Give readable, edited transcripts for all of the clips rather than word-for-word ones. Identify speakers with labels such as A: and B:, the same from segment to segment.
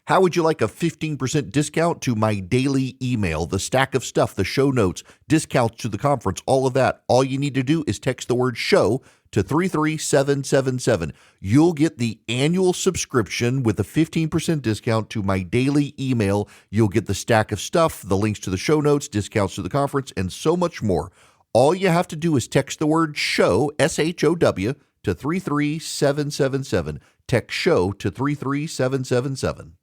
A: How would you like a 15% discount to my daily email, the stack of stuff, the show notes, discounts to the conference, all of that? All you need to do is text the word show to 33777. You'll get the annual subscription with a 15% discount to my daily email. You'll get the stack of stuff, the links to the show notes, discounts to the conference, and so much more. All you have to do is text the word show, SHOW, to 33777. Text show to 33777.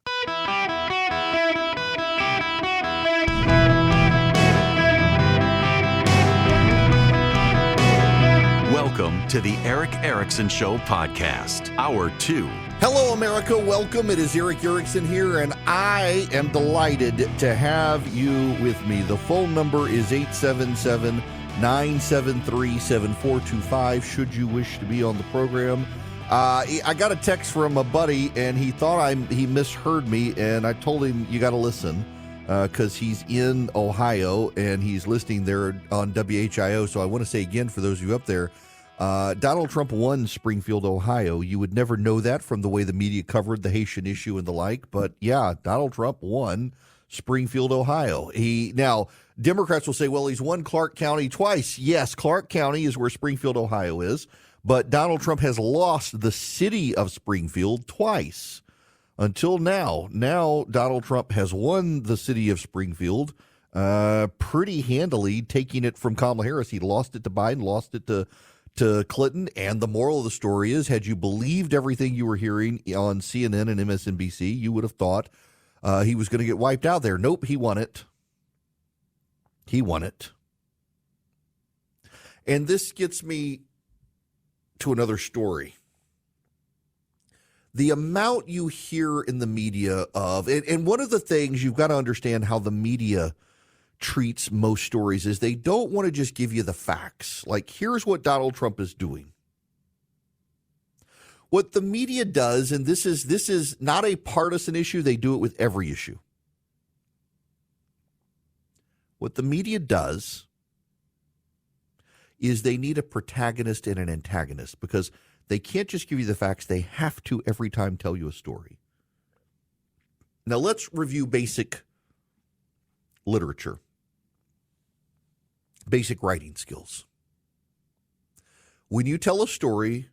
B: Welcome to the Eric Erickson Show podcast, Hour 2.
A: Hello, America. Welcome. It is Eric Erickson here, and I am delighted to have you with me. The phone number is 877-973-7425, should you wish to be on the program. I got a text from a buddy, and he thought he misheard me, and I told him, you got to listen, because he's in Ohio, and he's listening there on WHIO. So I want to say again, for those of you up there, Donald Trump won Springfield, Ohio. You would never know that from the way the media covered the Haitian issue and the like, but yeah, Donald Trump won Springfield, Ohio. Now, Democrats will say, well, he's won Clark County twice. Yes, Clark County is where Springfield, Ohio is, but Donald Trump has lost the city of Springfield twice until now. Now, Donald Trump has won the city of Springfield pretty handily, taking it from Kamala Harris. He lost it to Biden, lost it to Clinton, and the moral of the story is, had you believed everything you were hearing on CNN and MSNBC, you would have thought he was going to get wiped out there. Nope, he won it. He won it. And this gets me to another story. The amount you hear in the media of, and one of the things you've got to understand how the media treats most stories is they don't want to just give you the facts. Like, here's what Donald Trump is doing. What the media does, and this is not a partisan issue, they do it with every issue. What the media does is they need a protagonist and an antagonist, because they can't just give you the facts. They have to every time tell you a story. Now let's review basic literature, basic writing skills. When you tell a story,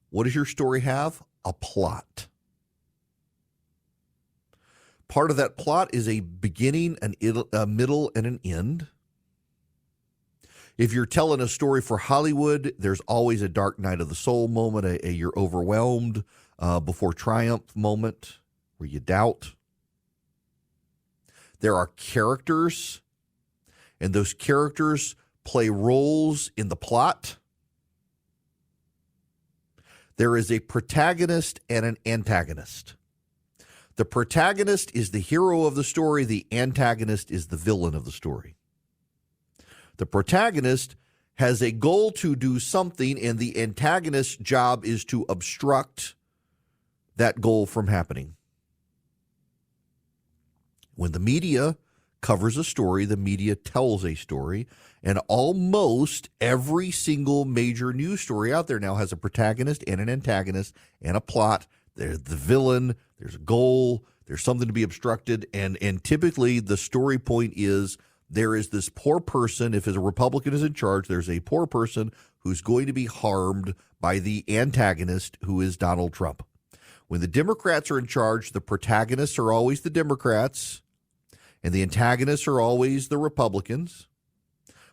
A: what does your story have? A plot. Part of that plot is a beginning, a middle, and an end. If you're telling a story for Hollywood, there's always a dark night of the soul moment, a you're overwhelmed before triumph moment where you doubt. There are characters, and those characters play roles in the plot. There is a protagonist and an antagonist. The protagonist is the hero of the story. The antagonist is the villain of the story. The protagonist has a goal to do something, and the antagonist's job is to obstruct that goal from happening. When the media covers a story, the media tells a story, and almost every single major news story out there now has a protagonist and an antagonist and a plot. There's the villain, there's a goal, there's something to be obstructed, and typically the story point is there is this poor person. If a Republican is in charge, there's a poor person who's going to be harmed by the antagonist, who is Donald Trump. When the Democrats are in charge, the protagonists are always the Democrats, and the antagonists are always the Republicans.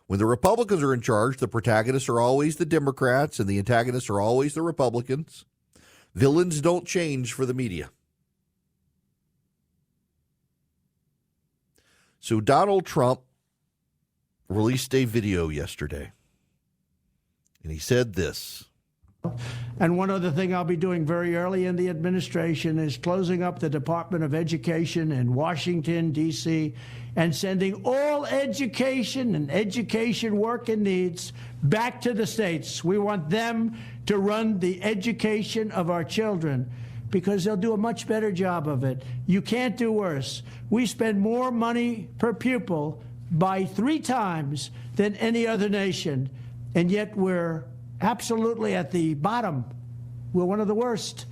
A: When the Republicans are in charge, the protagonists are always the Democrats, and the antagonists are always the Republicans. Villains don't change for the media. So Donald Trump released a video yesterday, and he said this.
C: And one other thing I'll be doing very early in the administration is closing up the Department of Education in Washington, D.C., and sending all education and education work and needs back to the states. We want them to run the education of our children, because they'll do a much better job of it. You can't do worse. We spend more money per pupil by 3 times than any other nation, and yet we're absolutely at the bottom. We're one of the worst.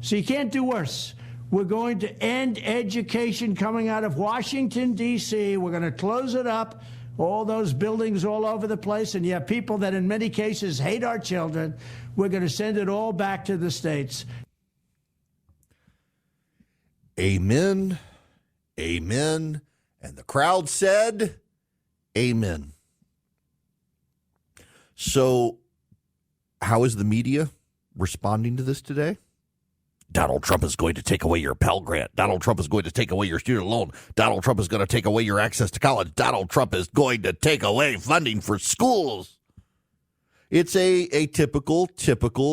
C: So you can't do worse. We're going to end education coming out of Washington, D.C. We're going to close it up, all those buildings all over the place, and you have people that in many cases hate our children. We're going to send it all back to the states.
A: Amen. Amen. And the crowd said, amen. So how is the media responding to this today? Donald Trump is going to take away your Pell Grant. Donald Trump is going to take away your student loan. Donald Trump is going to take away your access to college. Donald Trump is going to take away funding for schools. It's a typical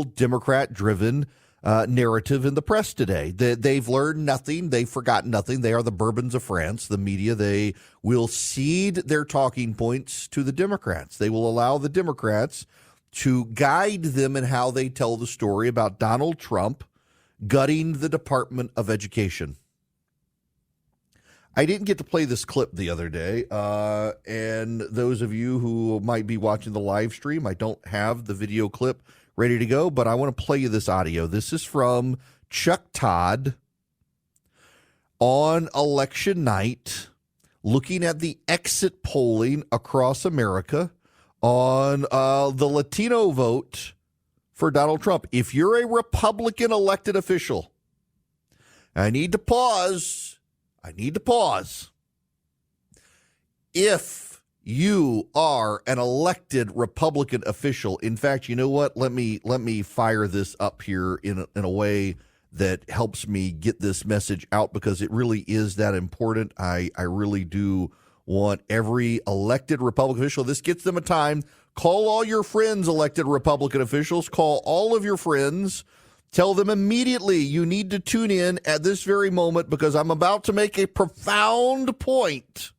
A: Democrat-driven narrative in the press today. They've learned nothing. They've forgotten nothing. They are the Bourbons of France. The media, they will cede their talking points to the Democrats. They will allow the Democrats to guide them in how they tell the story about Donald Trump gutting the Department of Education. I didn't get to play this clip the other day, and those of you who might be watching the live stream, I don't have the video clip ready to go, but I want to play you this audio. This is from Chuck Todd on election night, looking at the exit polling across America on the Latino vote for Donald Trump. If you're a Republican elected official, I need to pause. If you are an elected Republican official, in fact, you know what? Let me fire this up here in a way that helps me get this message out, because it really is that important. I really do want every elected Republican official. This gets them a time. Call all your friends, elected Republican officials. Call all of your friends. Tell them immediately you need to tune in at this very moment, because I'm about to make a profound point.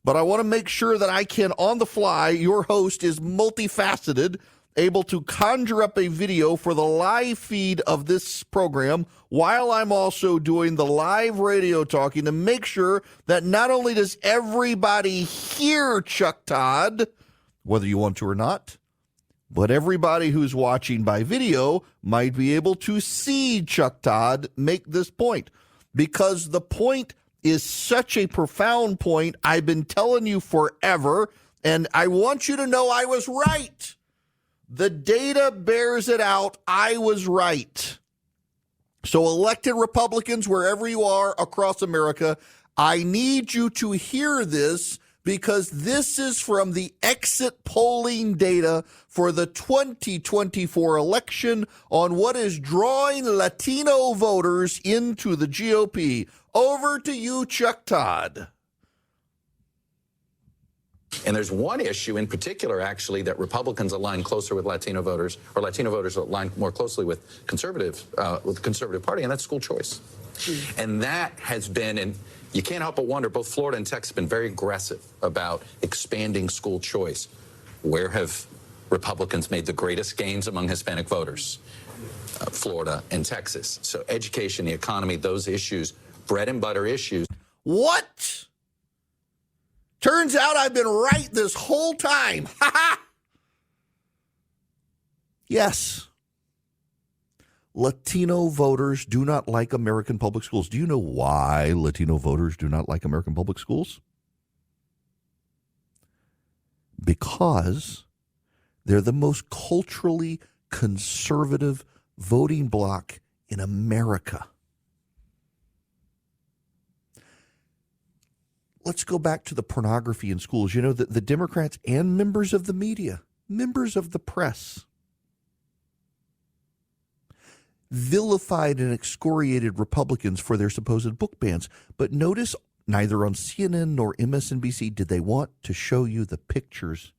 A: But I want to make sure that I can, on the fly, your host is multifaceted, able to conjure up a video for the live feed of this program while I'm also doing the live radio talking, to make sure that not only does everybody hear Chuck Todd, whether you want to or not, but everybody who's watching by video might be able to see Chuck Todd make this point, because the point is such a profound point. I've been telling you forever, and I want you to know I was right. The data bears it out. I was right. So elected Republicans, wherever you are across America, I need you to hear this, because this is from the exit polling data for the 2024 election on what is drawing Latino voters into the GOP. Over to you, Chuck Todd.
D: And there's one issue in particular, actually, that Republicans align closer with Latino voters, or Latino voters align more closely with the Conservative Party, and that's school choice. And that has been, and you can't help but wonder, both Florida and Texas have been very aggressive about expanding school choice. Where have Republicans made the greatest gains among Hispanic voters? Florida and Texas. So education, the economy, those issues, bread and butter issues.
A: What? Turns out I've been right this whole time. Ha ha! Yes. Latino voters do not like American public schools. Do you know why Latino voters do not like American public schools? Because they're the most culturally conservative voting bloc in America. Let's go back to the pornography in schools. You know, the Democrats and members of the media, members of the press, vilified and excoriated Republicans for their supposed book bans. But notice, neither on CNN nor MSNBC did they want to show you the pictures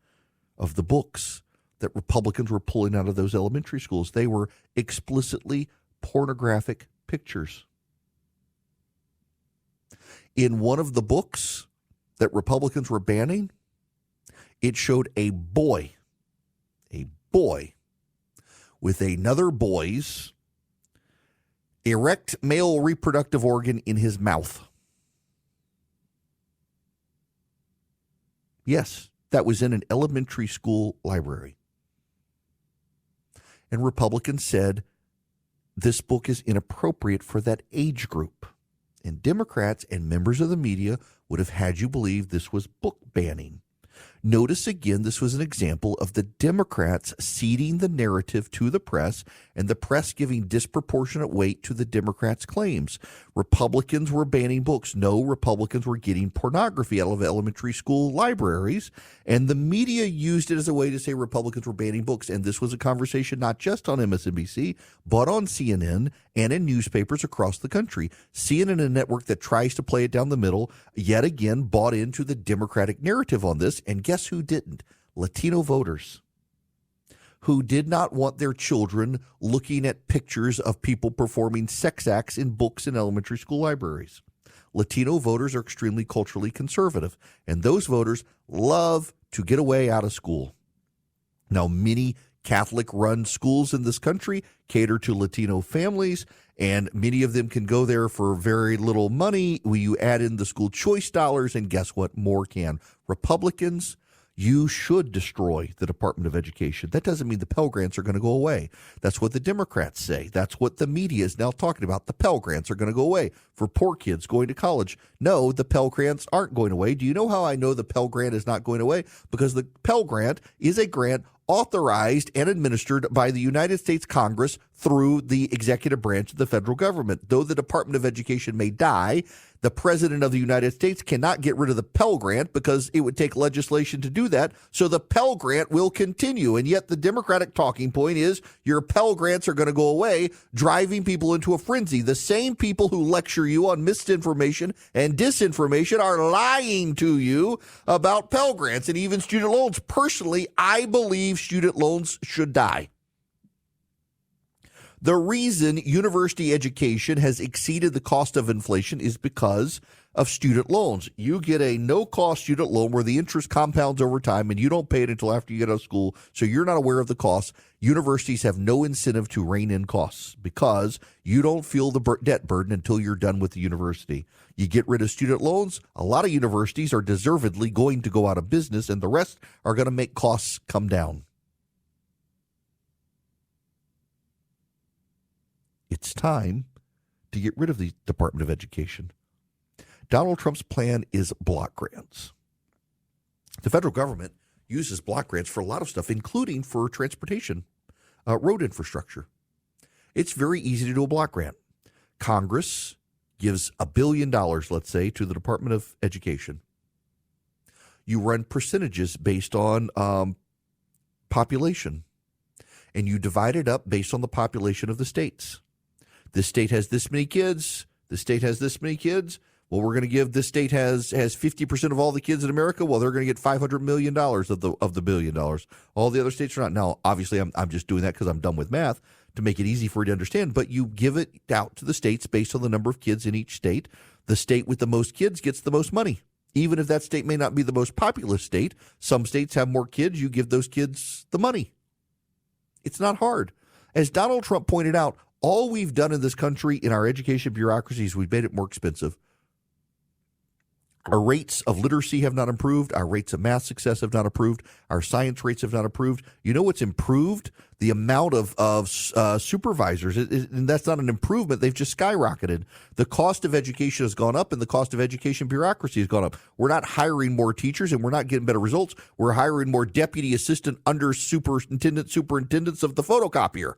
A: of the books that Republicans were pulling out of those elementary schools. They were explicitly pornographic pictures. In one of the books that Republicans were banning, it showed a boy with another boy's erect male reproductive organ in his mouth. Yes, that was in an elementary school library. And Republicans said this book is inappropriate for that age group. And Democrats and members of the media would have had you believe this was book banning. Notice again, this was an example of the Democrats ceding the narrative to the press and the press giving disproportionate weight to the Democrats' claims. Republicans were banning books. No, Republicans were getting pornography out of elementary school libraries, and the media used it as a way to say Republicans were banning books. And this was a conversation not just on MSNBC, but on CNN and in newspapers across the country. CNN, a network that tries to play it down the middle, yet again bought into the Democratic narrative on this. And guess who didn't? Latino voters who did not want their children looking at pictures of people performing sex acts in books in elementary school libraries. Latino voters are extremely culturally conservative, and those voters love to get away out of school. Now, many Catholic-run schools in this country cater to Latino families, and many of them can go there for very little money. You add in the school choice dollars, and guess what? More can. Republicans, you should destroy the Department of Education. That doesn't mean the Pell Grants are going to go away. That's what the Democrats say. That's what the media is now talking about. The Pell Grants are going to go away for poor kids going to college. No, the Pell Grants aren't going away. Do you know how I know the Pell Grant is not going away? Because the Pell Grant is a grant authorized and administered by the United States Congress through the executive branch of the federal government. Though the Department of Education may die, the President of the United States cannot get rid of the Pell Grant because it would take legislation to do that. So the Pell Grant will continue. And yet the Democratic talking point is your Pell Grants are going to go away, driving people into a frenzy. The same people who lecture you on misinformation and disinformation are lying to you about Pell Grants and even student loans. Personally, I believe student loans should die. The reason university education has exceeded the cost of inflation is because of student loans. You get a no-cost student loan where the interest compounds over time and you don't pay it until after you get out of school, so you're not aware of the costs. Universities have no incentive to rein in costs because you don't feel the debt burden until you're done with the university. You get rid of student loans, a lot of universities are deservedly going to go out of business, and the rest are going to make costs come down. It's time to get rid of the Department of Education. Donald Trump's plan is block grants. The federal government uses block grants for a lot of stuff, including for transportation, road infrastructure. It's very easy to do a block grant. Congress gives $1 billion, let's say, to the Department of Education. You run percentages based on population, and you divide it up based on the population of the states. This state has this many kids. This state has this many kids. Well, we're going to give this state has 50% of all the kids in America. Well, they're going to get $500 million of the $1 billion. All the other states are not. Now, obviously, I'm just doing that because I'm done with math to make it easy for you to understand. But you give it out to the states based on the number of kids in each state. The state with the most kids gets the most money. Even if that state may not be the most populous state, some states have more kids. You give those kids the money. It's not hard. As Donald Trump pointed out, all we've done in this country in our education bureaucracy is we've made it more expensive. Our rates of literacy have not improved. Our rates of math success have not improved. Our science rates have not improved. You know what's improved? The amount of supervisors. And that's not an improvement. They've just skyrocketed. The cost of education has gone up, and the cost of education bureaucracy has gone up. We're not hiring more teachers, and we're not getting better results. We're hiring more deputy assistant under superintendents of the photocopier.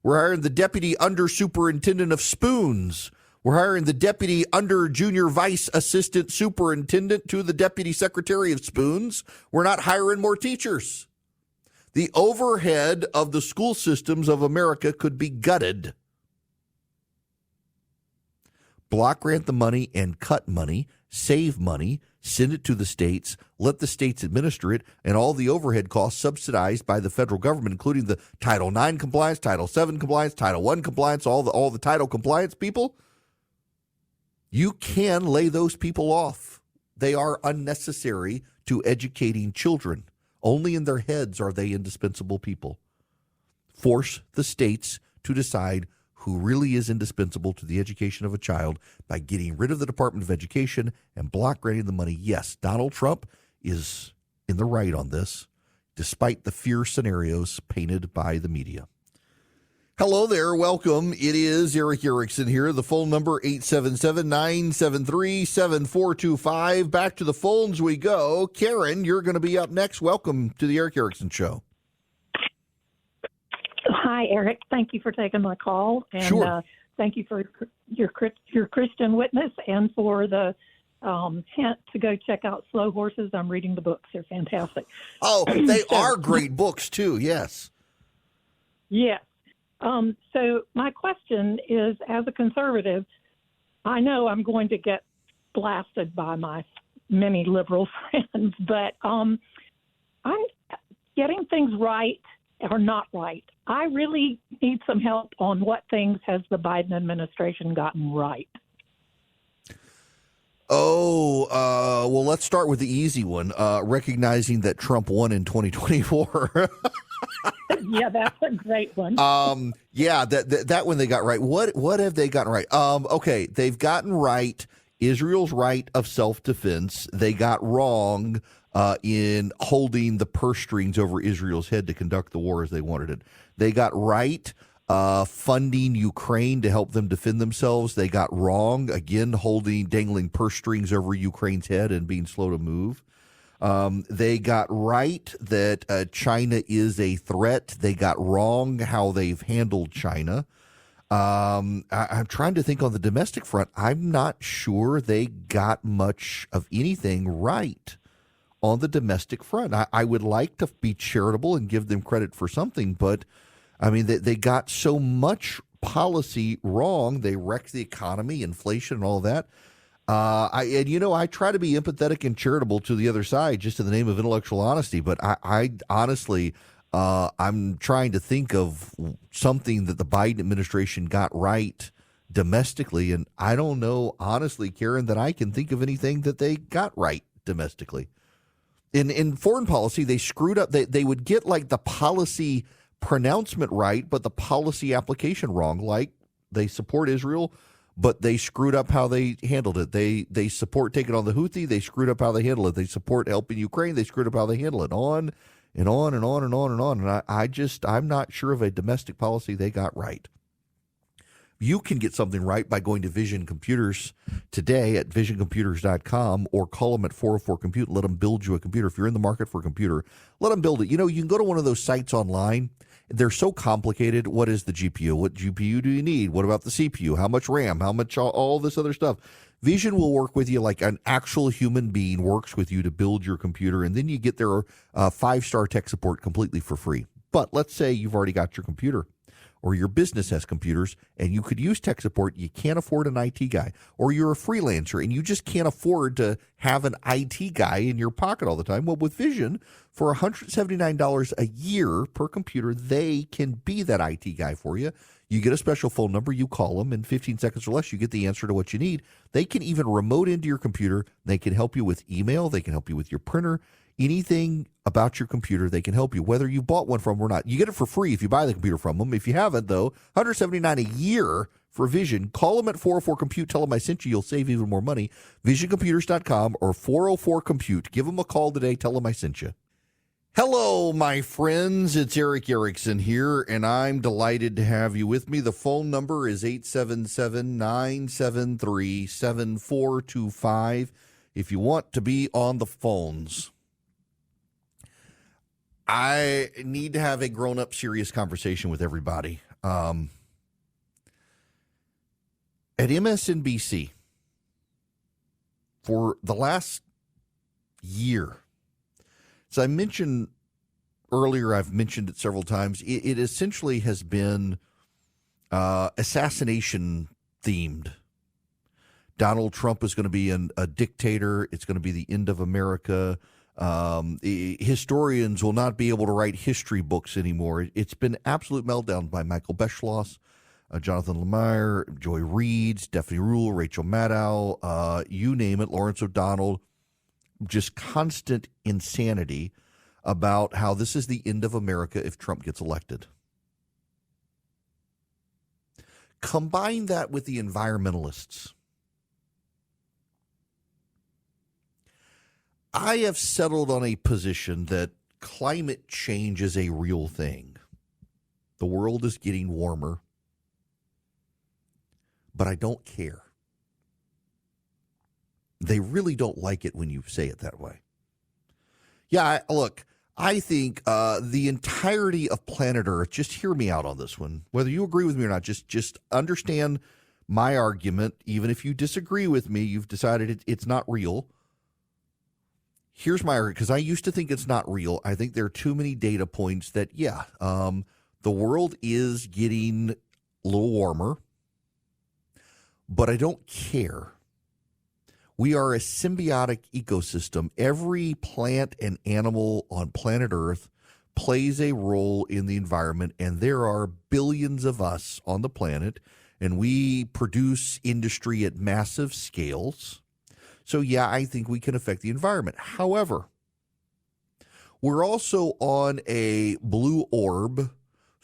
A: We're hiring the deputy under superintendent of spoons. We're hiring the deputy under junior vice assistant superintendent to the deputy secretary of spoons. We're not hiring more teachers. The overhead of the school systems of America could be gutted. Block grant the money and cut money, save money, send it to the states, let the states administer it, and all the overhead costs subsidized by the federal government, including the Title IX compliance, Title VII compliance, Title I compliance, all the title compliance people. You can lay those people off. They are unnecessary to educating children. Only in their heads are they indispensable people. Force the states to decide who really is indispensable to the education of a child by getting rid of the Department of Education and block granting the money. Yes, Donald Trump is in the right on this, despite the fear scenarios painted by the media. Hello there. Welcome. It is Eric Erickson here. The phone number 877-973-7425. Back to the phones we go. Karen, you're going to be up next. Welcome to the Eric Erickson Show.
E: Hi, Eric. Thank you for taking my call. And
A: Sure.
E: Thank you for your Christian witness and for the hint to go check out Slow Horses. I'm reading the books. They're fantastic.
A: Oh, they are great books, too. Yes.
E: Yes. So my question is, as a conservative, I know I'm going to get blasted by my many liberal friends, but I'm getting things right or not right. I really need some help on what things has the Biden administration gotten right.
A: Well, let's start with the easy one, recognizing that Trump won in 2024.
E: Yeah, that's a great one.
A: That one they got right. What have they gotten right? Okay, they've gotten right Israel's right of self-defense. They got wrong in holding the purse strings over Israel's head to conduct the war as they wanted it. They got right funding Ukraine to help them defend themselves. They got wrong, again, dangling purse strings over Ukraine's head and being slow to move. They got right that China is a threat. They got wrong how they've handled China. I'm trying to think on the domestic front. I'm not sure they got much of anything right on the domestic front. I would like to be charitable and give them credit for something, but I mean, they got so much policy wrong. They wrecked the economy, inflation, and all that. I try to be empathetic and charitable to the other side just in the name of intellectual honesty. But I honestly, I'm trying to think of something that the Biden administration got right domestically. And I don't know, honestly, Karen, that I can think of anything that they got right domestically. In foreign policy, they screwed up. They would get like the policy pronouncement right, but the policy application wrong. Like they support Israel, but they screwed up how they handled it. They support taking on the Houthi. They screwed up how they handle it. They support helping Ukraine. They screwed up how they handle it. On and on and on and on and on. And I'm not sure of a domestic policy they got right. You can get something right by going to Vision Computers today at visioncomputers.com or call them at 404-COMPUTE and let them build you a computer. If you're in the market for a computer, let them build it. You can go to one of those sites online. They're so complicated. What is the GPU? What GPU do you need? What about the CPU? How much RAM? How much all this other stuff? Vision will work with you like an actual human being works with you to build your computer, and then you get their 5-star tech support completely for free. But let's say you've already got your computer, or your business has computers, and you could use tech support. You can't afford an IT guy, or you're a freelancer, and you just can't afford to have an IT guy in your pocket all the time. Well, with Vision, for $179 a year per computer, they can be that IT guy for you. You get a special phone number, you call them, in 15 seconds or less, you get the answer to what you need. They can even remote into your computer. They can help you with email. They can help you with your printer. Anything about your computer, they can help you, whether you bought one from them or not. You get it for free if you buy the computer from them. If you haven't, though, $179 a year for Vision. Call them at 404-COMPUTE. Tell them I sent you. You'll save even more money. VisionComputers.com or 404-COMPUTE. Give them a call today. Tell them I sent you. Hello, my friends. It's Eric Erickson here, and I'm delighted to have you with me. The phone number is 877-973-7425 if you want to be on the phones. I need to have a grown-up, serious conversation with everybody. At MSNBC, for the last year, as I mentioned earlier, I've mentioned it several times, it essentially has been assassination-themed. Donald Trump is going to be a dictator. It's going to be the end of America. Historians will not be able to write history books anymore. It's been absolute meltdown by Michael Beschloss, Jonathan Lemire, Joy Reid, Stephanie Ruhle, Rachel Maddow, you name it, Lawrence O'Donnell. Just constant insanity about how this is the end of America if Trump gets elected. Combine that with the environmentalists. I have settled on a position that climate change is a real thing. The world is getting warmer, but I don't care. They really don't like it when you say it that way. Yeah, look, I think the entirety of planet Earth, just hear me out on this one. Whether you agree with me or not, just understand my argument. Even if you disagree with me, you've decided it's not real. Here's my argument, because I used to think it's not real. I think there are too many data points that, the world is getting a little warmer, but I don't care. We are a symbiotic ecosystem. Every plant and animal on planet Earth plays a role in the environment, and there are billions of us on the planet, and we produce industry at massive scales. So, yeah, I think we can affect the environment. However, we're also on a blue orb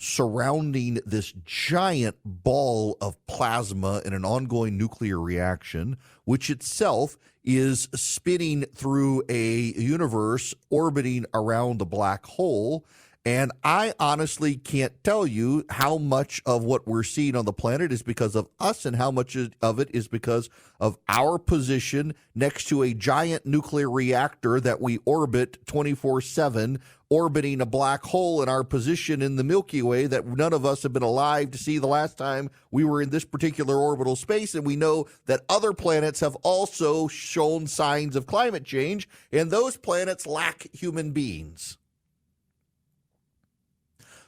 A: surrounding this giant ball of plasma in an ongoing nuclear reaction, which itself is spinning through a universe orbiting around the black hole. And I honestly can't tell you how much of what we're seeing on the planet is because of us and how much of it is because of our position next to a giant nuclear reactor that we orbit 24/7, orbiting a black hole in our position in the Milky Way that none of us have been alive to see the last time we were in this particular orbital space. And we know that other planets have also shown signs of climate change, and those planets lack human beings.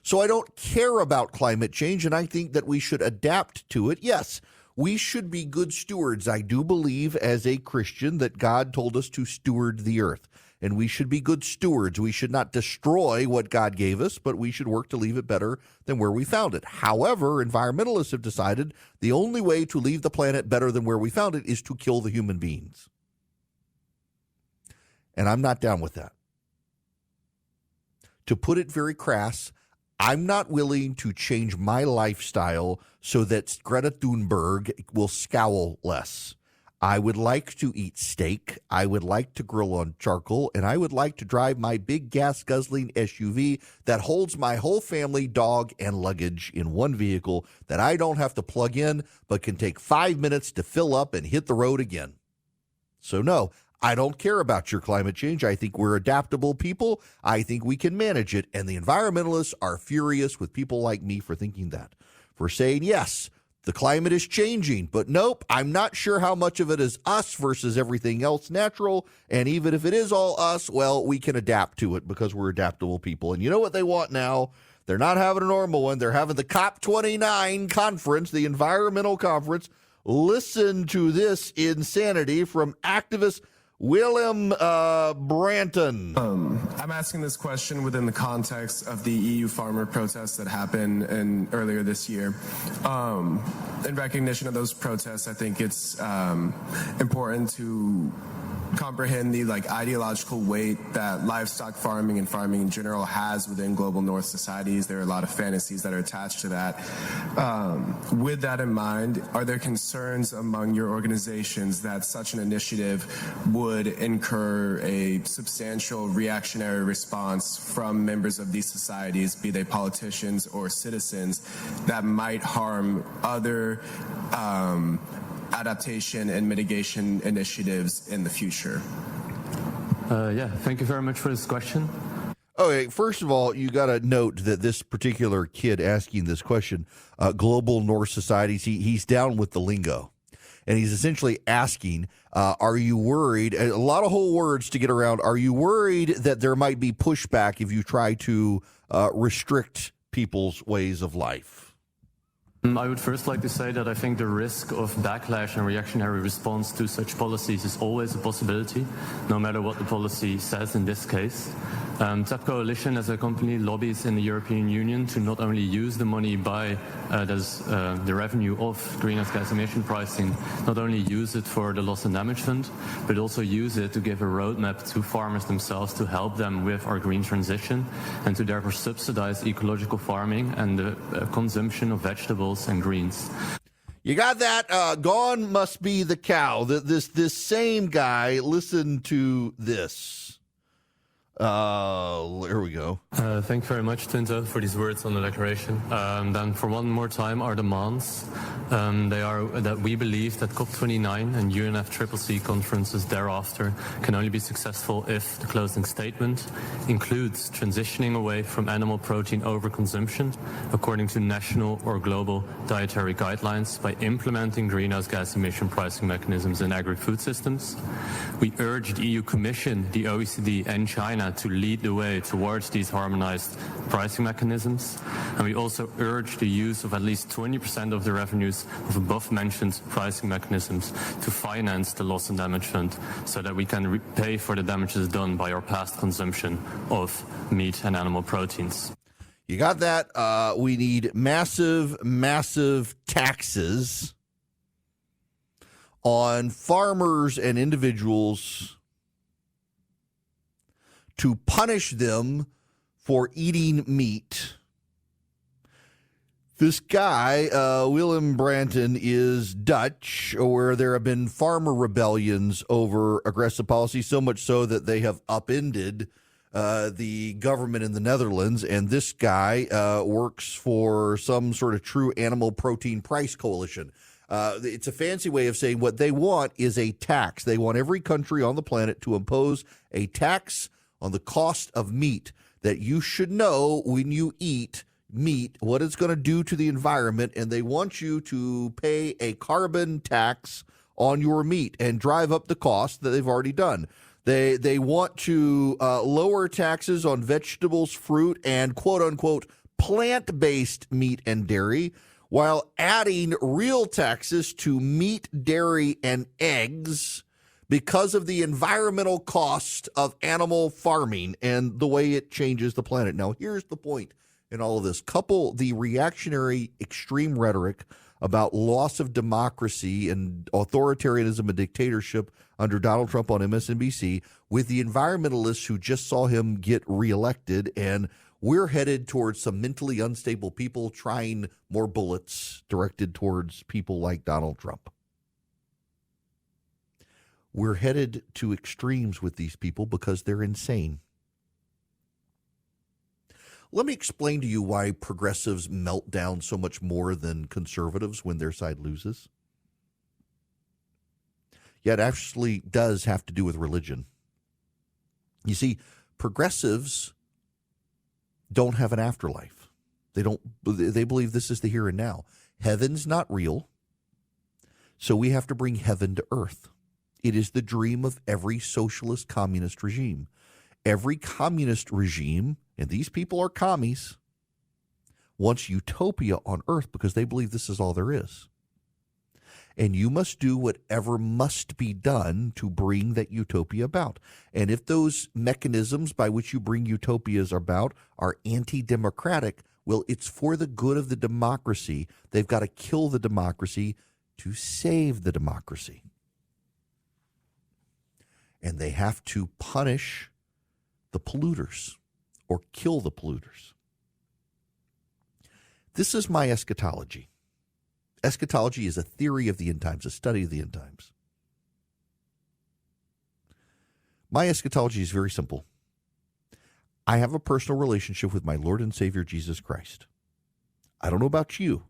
A: So I don't care about climate change, and I think that we should adapt to it. Yes, we should be good stewards. I do believe as a Christian that God told us to steward the earth, and we should be good stewards. We should not destroy what God gave us, but we should work to leave it better than where we found it. However, environmentalists have decided the only way to leave the planet better than where we found it is to kill the human beings. And I'm not down with that. To put it very crass, I'm not willing to change my lifestyle so that Greta Thunberg will scowl less. I would like to eat steak, I would like to grill on charcoal, and I would like to drive my big gas-guzzling SUV that holds my whole family, dog, and luggage in one vehicle that I don't have to plug in but can take 5 minutes to fill up and hit the road again. So no, I don't care about your climate change. I think we're adaptable people. I think we can manage it. And the environmentalists are furious with people like me for thinking that, for saying, yes, the climate is changing. But nope, I'm not sure how much of it is us versus everything else natural. And even if it is all us, well, we can adapt to it because we're adaptable people. And you know what they want now? They're not having a normal one. They're having the COP29 conference, the environmental conference. Listen to this insanity from activist Willem Branton.
F: I'm asking this question within the context of the EU farmer protests that happened earlier this year. In recognition of those protests, I think it's important to comprehend the ideological weight that livestock farming and farming in general has within global north societies. There are a lot of fantasies that are attached to that. With that in mind, are there concerns among your organizations that such an initiative would incur a substantial reactionary response from members of these societies, be they politicians or citizens, that might harm other adaptation and mitigation initiatives in the future?
G: Thank you very much for this question.
A: Okay, first of all, you got to note that this particular kid asking this question, global north societies, he's down with the lingo. And he's essentially asking, are you worried, a lot of whole words to get around, are you worried that there might be pushback if you try to restrict people's ways of life?
G: I would first like to say that I think the risk of backlash and reactionary response to such policies is always a possibility, no matter what the policy says in this case. TAP Coalition as a company lobbies in the European Union to not only use the money by the revenue of greenhouse gas emission pricing, not only use it for the loss and damage fund, but also use it to give a roadmap to farmers themselves to help them with our green transition and to therefore subsidize ecological farming and the consumption of vegetables and greens.
A: You got that? Gone must be the cow. This same guy, listen to this. There we go.
G: Thank you very much, Tinta, for these words on the declaration. Then for one more time, our demands, they are that we believe that COP29 and UNFCCC conferences thereafter can only be successful if the closing statement includes transitioning away from animal protein overconsumption according to national or global dietary guidelines by implementing greenhouse gas emission pricing mechanisms in agri-food systems. We urge the EU Commission, the OECD and China to lead the way towards these harmonized pricing mechanisms. And we also urge the use of at least 20% of the revenues of above-mentioned pricing mechanisms to finance the loss and damage fund so that we can repay for the damages done by our past consumption of meat and animal proteins.
A: You got that? We need massive, massive taxes on farmers and individuals to punish them for eating meat. This guy, Willem Branton, is Dutch, where there have been farmer rebellions over aggressive policy, so much so that they have upended the government in the Netherlands. And this guy works for some sort of true animal protein price coalition. It's a fancy way of saying what they want is a tax. They want every country on the planet to impose a tax on the cost of meat, that you should know when you eat meat what it's going to do to the environment, and they want you to pay a carbon tax on your meat and drive up the cost that they've already done. They want to lower taxes on vegetables, fruit, and quote-unquote plant-based meat and dairy, while adding real taxes to meat, dairy, and eggs because of the environmental cost of animal farming and the way it changes the planet. Now, here's the point in all of this. Couple the reactionary extreme rhetoric about loss of democracy and authoritarianism and dictatorship under Donald Trump on MSNBC with the environmentalists who just saw him get reelected, and we're headed towards some mentally unstable people trying more bullets directed towards people like Donald Trump. We're headed to extremes with these people because they're insane. Let me explain to you why progressives melt down so much more than conservatives when their side loses. Yeah, it actually does have to do with religion. You see, progressives don't have an afterlife. They believe this is the here and now. Heaven's not real, so we have to bring heaven to earth. It is the dream of every socialist communist regime. Every communist regime, and these people are commies, wants utopia on earth because they believe this is all there is. And you must do whatever must be done to bring that utopia about. And if those mechanisms by which you bring utopias about are anti-democratic, well, it's for the good of the democracy. They've got to kill the democracy to save the democracy. And they have to punish the polluters or kill the polluters. This is my eschatology. Eschatology is a theory of the end times, a study of the end times. My eschatology is very simple. I have a personal relationship with my Lord and Savior Jesus Christ. I don't know about you,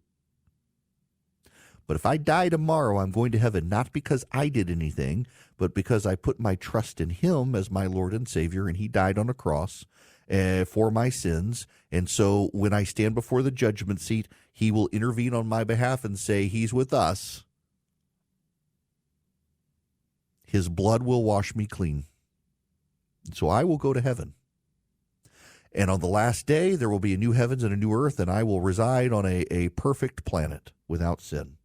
A: but if I die tomorrow, I'm going to heaven, not because I did anything, but because I put my trust in him as my Lord and Savior, and he died on a cross for my sins. And so when I stand before the judgment seat, he will intervene on my behalf and say, he's with us. His blood will wash me clean. And so I will go to heaven. And on the last day, there will be a new heavens and a new earth, and I will reside on a perfect planet without sin.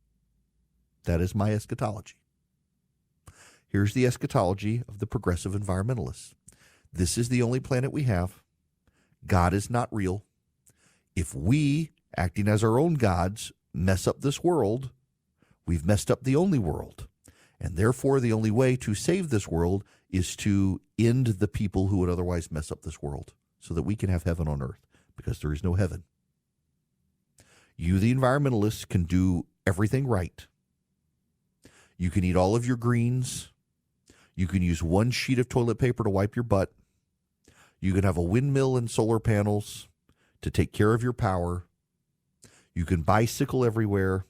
A: That is my eschatology. Here's the eschatology of the progressive environmentalists. This is the only planet we have. God is not real. If we, acting as our own gods, mess up this world, we've messed up the only world. And therefore, the only way to save this world is to end the people who would otherwise mess up this world so that we can have heaven on earth, because there is no heaven. You, the environmentalists, can do everything right. You can eat all of your greens. You can use one sheet of toilet paper to wipe your butt. You can have a windmill and solar panels to take care of your power. You can bicycle everywhere.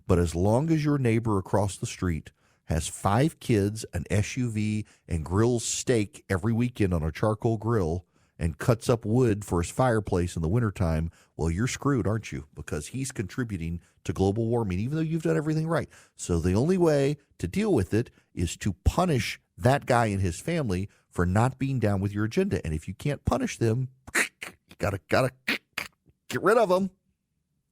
A: But as long as your neighbor across the street has 5 kids, an SUV, and grills steak every weekend on a charcoal grill and cuts up wood for his fireplace in the wintertime, well, you're screwed, aren't you? Because he's contributing to global warming, even though you've done everything right. So the only way to deal with it is to punish that guy and his family for not being down with your agenda. And if you can't punish them, you gotta get rid of them.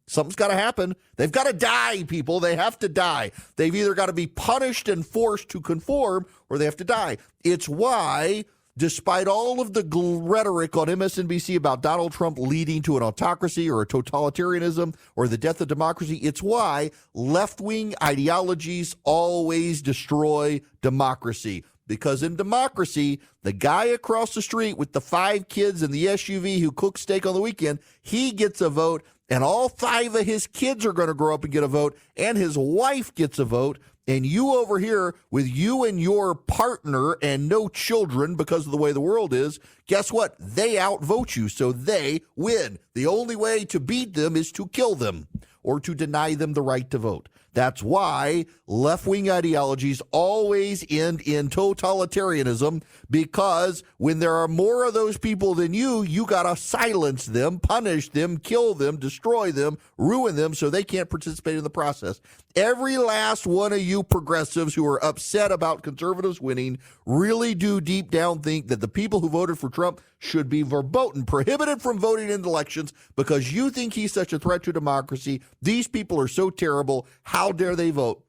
A: Something's got to happen. They've got to die, people. They have to die. They've either got to be punished and forced to conform, or they have to die. It's why, despite all of the rhetoric on MSNBC about Donald Trump leading to an autocracy or a totalitarianism or the death of democracy, it's why left-wing ideologies always destroy democracy. Because in democracy, the guy across the street with the 5 kids and the SUV who cooks steak on the weekend, he gets a vote, and all 5 of his kids are going to grow up and get a vote, and his wife gets a vote. And you over here with you and your partner and no children because of the way the world is, guess what? They outvote you, so they win. The only way to beat them is to kill them or to deny them the right to vote. That's why left-wing ideologies always end in totalitarianism, because when there are more of those people than you got to silence them, punish them, kill them, destroy them, ruin them so they can't participate in the process. Every last one of you progressives who are upset about conservatives winning really do deep down think that the people who voted for Trump should be verboten, prohibited from voting in elections because you think he's such a threat to democracy. These people are so terrible. How dare they vote?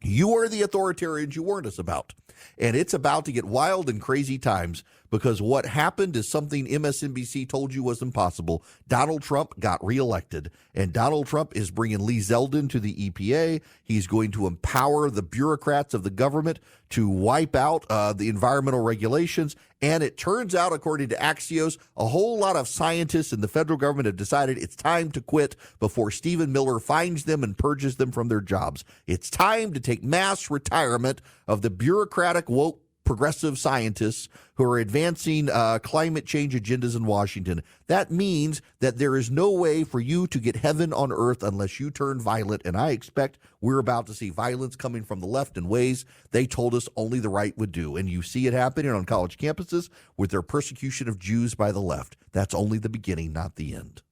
A: You are the authoritarians you warned us about. And it's about to get wild and crazy times, because what happened is something MSNBC told you was impossible. Donald Trump got reelected, and Donald Trump is bringing Lee Zeldin to the EPA. He's going to empower the bureaucrats of the government to wipe out the environmental regulations. And it turns out, according to Axios, a whole lot of scientists in the federal government have decided it's time to quit before Stephen Miller finds them and purges them from their jobs. It's time to take mass retirement of the bureaucratic, woke, progressive scientists who are advancing climate change agendas in Washington. That means that there is no way for you to get heaven on earth unless you turn violent, and I expect we're about to see violence coming from the left in ways they told us only the right would do. And you see it happening on college campuses with their persecution of Jews by the left. That's only the beginning, not the end.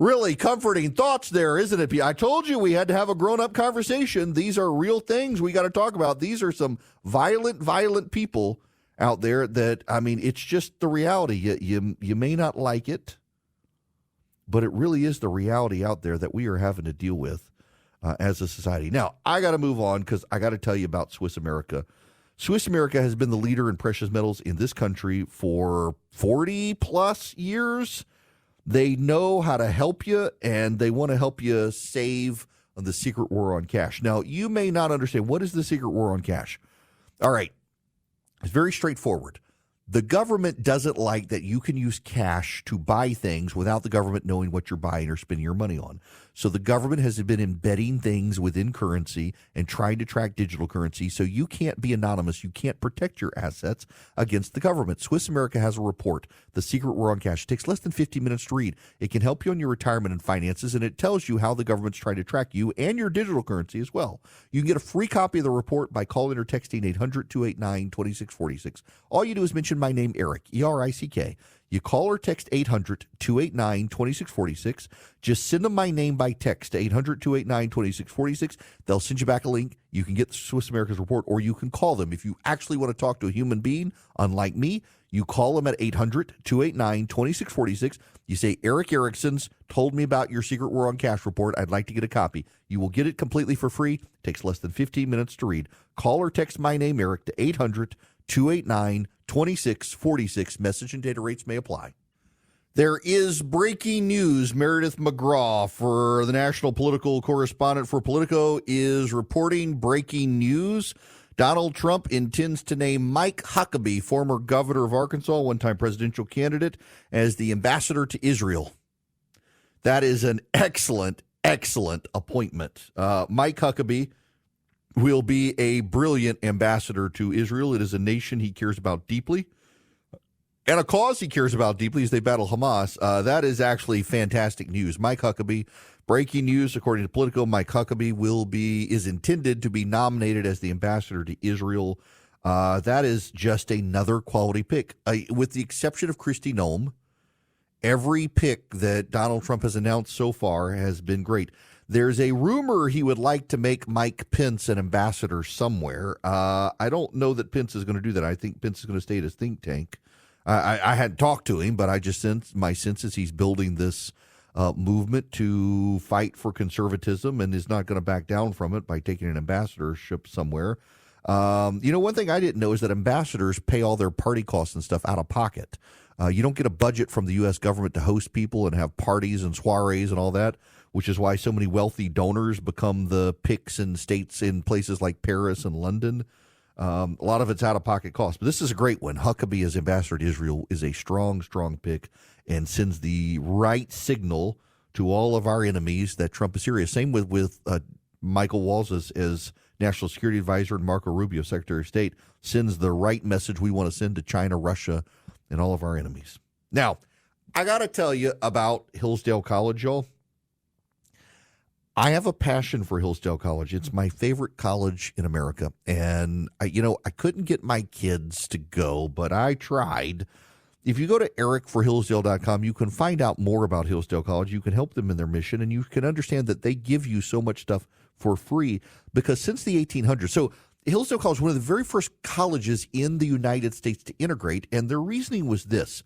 A: Really comforting thoughts there, isn't it? I told you we had to have a grown-up conversation. These are real things we got to talk about. These are some violent people out there that, I mean, it's just the reality. You may not like it, but it really is the reality out there that we are having to deal with as a society. Now, I got to move on because I got to tell you about Swiss America. Swiss America has been the leader in precious metals in this country for 40-plus years. They know how to help you, and they want to help you save the secret war on cash. Now, you may not understand, what is the secret war on cash? All right, it's very straightforward. The government doesn't like that you can use cash to buy things without the government knowing what you're buying or spending your money on. So the government has been embedding things within currency and trying to track digital currency, so you can't be anonymous. You can't protect your assets against the government. Swiss America has a report, The Secret War on Cash. It takes less than 15 minutes to read. It can help you on your retirement and finances, and it tells you how the government's trying to track you and your digital currency as well. You can get a free copy of the report by calling or texting 800-289-2646. All you do is mention my name, Eric, E-R-I-C-K. You call or text 800-289-2646. Just send them my name by text to 800-289-2646. They'll send you back a link. You can get Swiss America's report, or you can call them. If you actually want to talk to a human being, unlike me, you call them at 800-289-2646. You say, Eric Erickson's told me about your Secret War on Cash report. I'd like to get a copy. You will get it completely for free. It takes less than 15 minutes to read. Call or text my name, Eric, to 800-289-2646. Message and data rates may apply. There is breaking news. Meredith McGraw, for the national political correspondent for Politico, is reporting breaking news. Donald Trump intends to name Mike Huckabee, former governor of Arkansas, one-time presidential candidate, as the ambassador to Israel. That is an excellent appointment. Mike Huckabee will be a brilliant ambassador to Israel. It is a nation he cares about deeply, and a cause he cares about deeply as they battle Hamas. That is actually fantastic news. Mike Huckabee, breaking news, according to Politico, Mike Huckabee is intended to be nominated as the ambassador to Israel. That is just another quality pick. With the exception of Kristi Noem, every pick that Donald Trump has announced so far has been great. There's a rumor he would like to make Mike Pence an ambassador somewhere. I don't know that Pence is going to do that. I think Pence is going to stay at his think tank. I hadn't talked to him, but I just my sense is he's building this movement to fight for conservatism and is not going to back down from it by taking an ambassadorship somewhere. One thing I didn't know is that ambassadors pay all their party costs and stuff out of pocket. You don't get a budget from the U.S. government to host people and have parties and soirees and all that, which is why so many wealthy donors become the picks in states in places like Paris and London. A lot of it's out-of-pocket costs. But this is a great one. Huckabee as ambassador to Israel is a strong, strong pick and sends the right signal to all of our enemies that Trump is serious. Same with Michael Waltz as National Security Advisor and Marco Rubio, Secretary of State, sends the right message we want to send to China, Russia, and all of our enemies. Now, I got to tell you about Hillsdale College, y'all. I have a passion for Hillsdale College. It's my favorite college in America. And, I couldn't get my kids to go, but I tried. If you go to ericforhillsdale.com, you can find out more about Hillsdale College. You can help them in their mission, and you can understand that they give you so much stuff for free because since the 1800s, so Hillsdale College was one of the very first colleges in the United States to integrate, and their reasoning was this,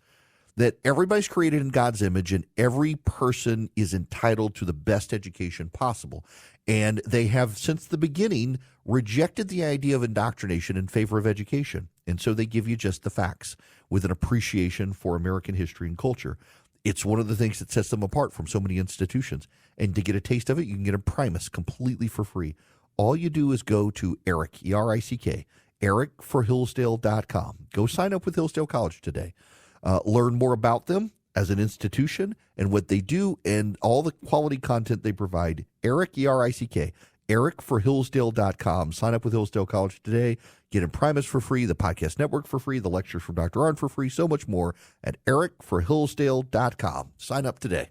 A: that everybody's created in God's image and every person is entitled to the best education possible. And they have, since the beginning, rejected the idea of indoctrination in favor of education. And so they give you just the facts with an appreciation for American history and culture. It's one of the things that sets them apart from so many institutions. And to get a taste of it, you can get a Primus completely for free. All you do is go to Eric, E-R-I-C-K, ericforhillsdale.com. Go sign up with Hillsdale College today. Learn more about them as an institution and what they do and all the quality content they provide. Eric, E-R-I-C-K, ericforhillsdale.com. Sign up with Hillsdale College today. Get in Primus for free, the podcast network for free, the lectures from Dr. Arnn for free, so much more at ericforhillsdale.com. Sign up today.